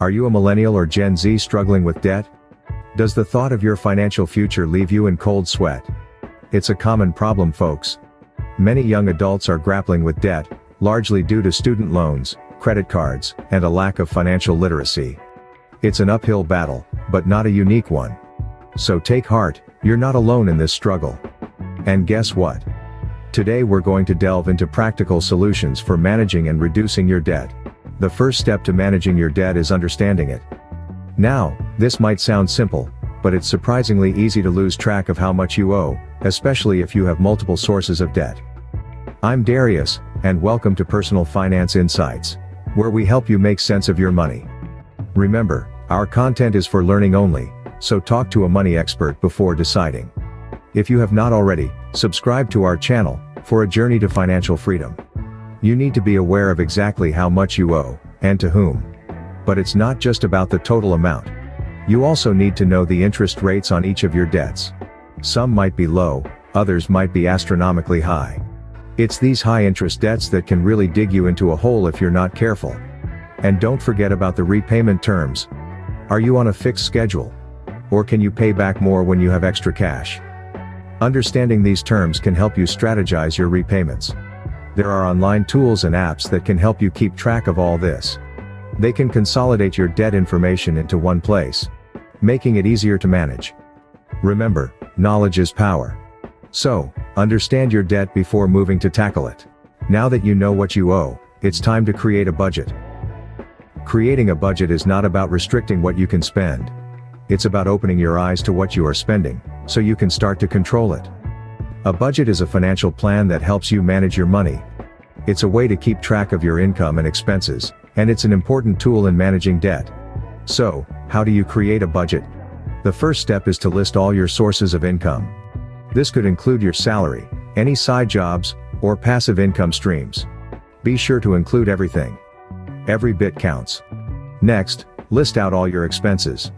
Are you a millennial or Gen Z struggling with debt? Does the thought of your financial future leave you in cold sweat? It's a common problem, folks. Many young adults are grappling with debt, largely due to student loans, credit cards, and a lack of financial literacy. It's an uphill battle, but not a unique one. So take heart, you're not alone in this struggle. And guess what? Today we're going to delve into practical solutions for managing and reducing your debt. The first step to managing your debt is understanding it. Now, this might sound simple, but it's surprisingly easy to lose track of how much you owe, especially if you have multiple sources of debt. I'm Darius, and welcome to Personal Finance Insights, where we help you make sense of your money. Remember, our content is for learning only, so talk to a money expert before deciding. If you have not already, subscribe to our channel for a journey to financial freedom. You need to be aware of exactly how much you owe, and to whom. But it's not just about the total amount. You also need to know the interest rates on each of your debts. Some might be low, others might be astronomically high. It's these high-interest debts that can really dig you into a hole if you're not careful. And don't forget about the repayment terms. Are you on a fixed schedule? Or can you pay back more when you have extra cash? Understanding these terms can help you strategize your repayments. There are online tools and apps that can help you keep track of all this. They can consolidate your debt information into one place, making it easier to manage. Remember, knowledge is power. So, understand your debt before moving to tackle it. Now that you know what you owe, it's time to create a budget. Creating a budget is not about restricting what you can spend. It's about opening your eyes to what you are spending, so you can start to control it. A budget is a financial plan that helps you manage your money. It's a way to keep track of your income and expenses, and it's an important tool in managing debt. So, how do you create a budget? The first step is to list all your sources of income. This could include your salary, any side jobs, or passive income streams. Be sure to include everything. Every bit counts. Next, list out all your expenses.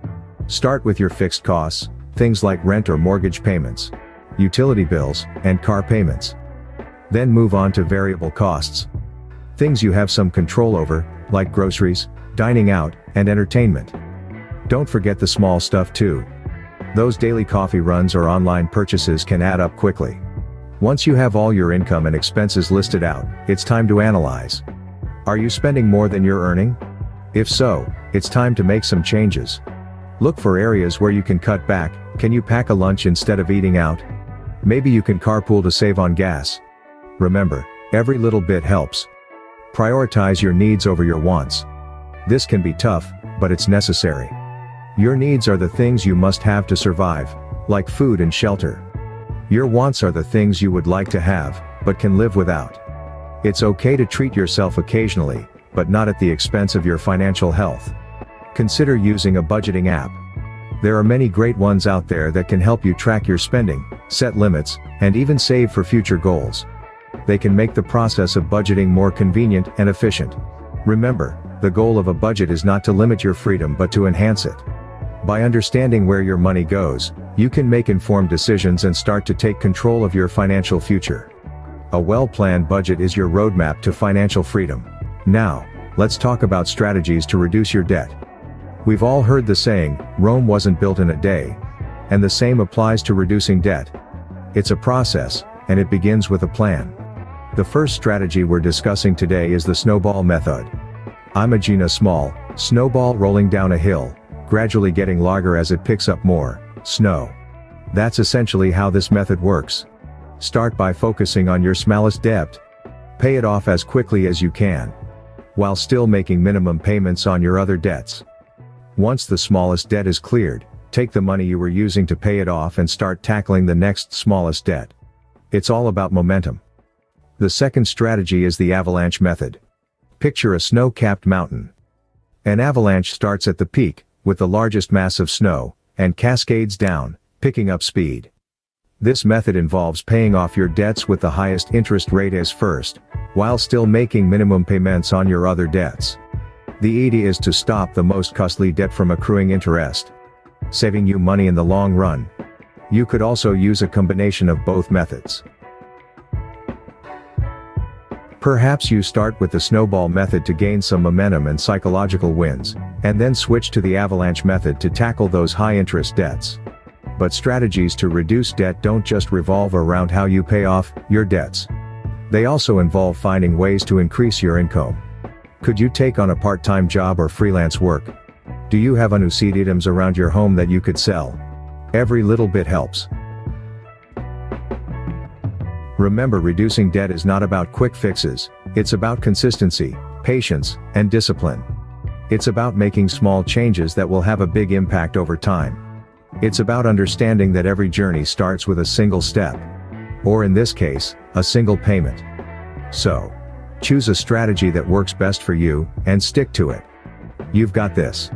Start with your fixed costs, things like rent or mortgage payments, utility bills, and car payments. Then move on to variable costs. Things you have some control over, like groceries, dining out, and entertainment. Don't forget the small stuff too. Those daily coffee runs or online purchases can add up quickly. Once you have all your income and expenses listed out, it's time to analyze. Are you spending more than you're earning? If so, it's time to make some changes. Look for areas where you can cut back. Can you pack a lunch instead of eating out? Maybe you can carpool to save on gas. Remember, every little bit helps. Prioritize your needs over your wants. This can be tough, but it's necessary. Your needs are the things you must have to survive, like food and shelter. Your wants are the things you would like to have, but can live without. It's okay to treat yourself occasionally, but not at the expense of your financial health. Consider using a budgeting app. There are many great ones out there that can help you track your spending, set limits, and even save for future goals. They can make the process of budgeting more convenient and efficient. Remember, the goal of a budget is not to limit your freedom but to enhance it. By understanding where your money goes, you can make informed decisions and start to take control of your financial future. A well-planned budget is your roadmap to financial freedom. Now, let's talk about strategies to reduce your debt. We've all heard the saying, Rome wasn't built in a day. And the same applies to reducing debt. It's a process, and it begins with a plan. The first strategy we're discussing today is the snowball method. Imagine a small snowball rolling down a hill, gradually getting larger as it picks up more snow. That's essentially how this method works. Start by focusing on your smallest debt. Pay it off as quickly as you can, while still making minimum payments on your other debts. Once the smallest debt is cleared, take the money you were using to pay it off and start tackling the next smallest debt. It's all about momentum. The second strategy is the avalanche method. Picture a snow-capped mountain. An avalanche starts at the peak, with the largest mass of snow, and cascades down, picking up speed. This method involves paying off your debts with the highest interest rate as first, while still making minimum payments on your other debts. The idea is to stop the most costly debt from accruing interest, saving you money in the long run. You could also use a combination of both methods. Perhaps you start with the snowball method to gain some momentum and psychological wins, and then switch to the avalanche method to tackle those high-interest debts. But strategies to reduce debt don't just revolve around how you pay off your debts. They also involve finding ways to increase your income. Could you take on a part-time job or freelance work? Do you have unused items around your home that you could sell? Every little bit helps. Remember, reducing debt is not about quick fixes, it's about consistency, patience, and discipline. It's about making small changes that will have a big impact over time. It's about understanding that every journey starts with a single step. Or in this case, a single payment. So, choose a strategy that works best for you, and stick to it. You've got this.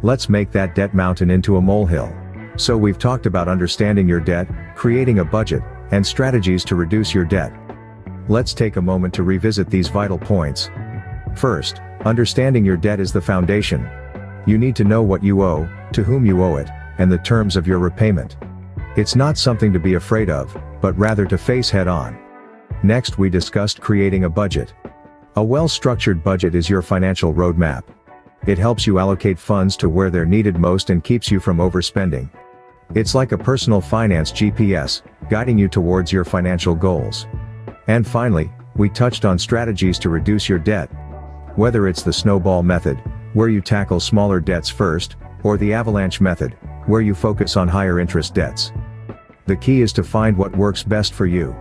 Let's make that debt mountain into a molehill. So we've talked about understanding your debt, creating a budget, and strategies to reduce your debt. Let's take a moment to revisit these vital points. First, understanding your debt is the foundation. You need to know what you owe, to whom you owe it, and the terms of your repayment. It's not something to be afraid of, but rather to face head-on. Next, we discussed creating a budget. A well-structured budget is your financial roadmap. It helps you allocate funds to where they're needed most and keeps you from overspending. It's like a personal finance GPS, guiding you towards your financial goals. And finally, we touched on strategies to reduce your debt. Whether it's the snowball method, where you tackle smaller debts first, or the avalanche method, where you focus on higher interest debts. The key is to find what works best for you.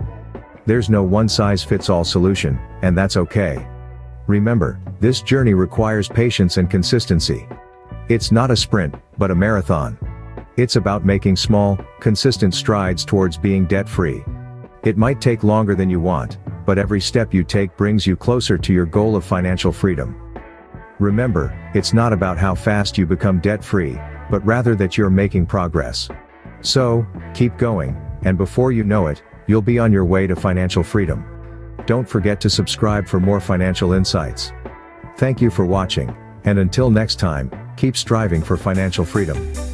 There's no one-size-fits-all solution, and that's okay. Remember, this journey requires patience and consistency. It's not a sprint, but a marathon. It's about making small, consistent strides towards being debt-free. It might take longer than you want, but every step you take brings you closer to your goal of financial freedom. Remember, it's not about how fast you become debt-free, but rather that you're making progress. So, keep going, and before you know it, you'll be on your way to financial freedom. Don't forget to subscribe for more financial insights. Thank you for watching, and until next time, keep striving for financial freedom.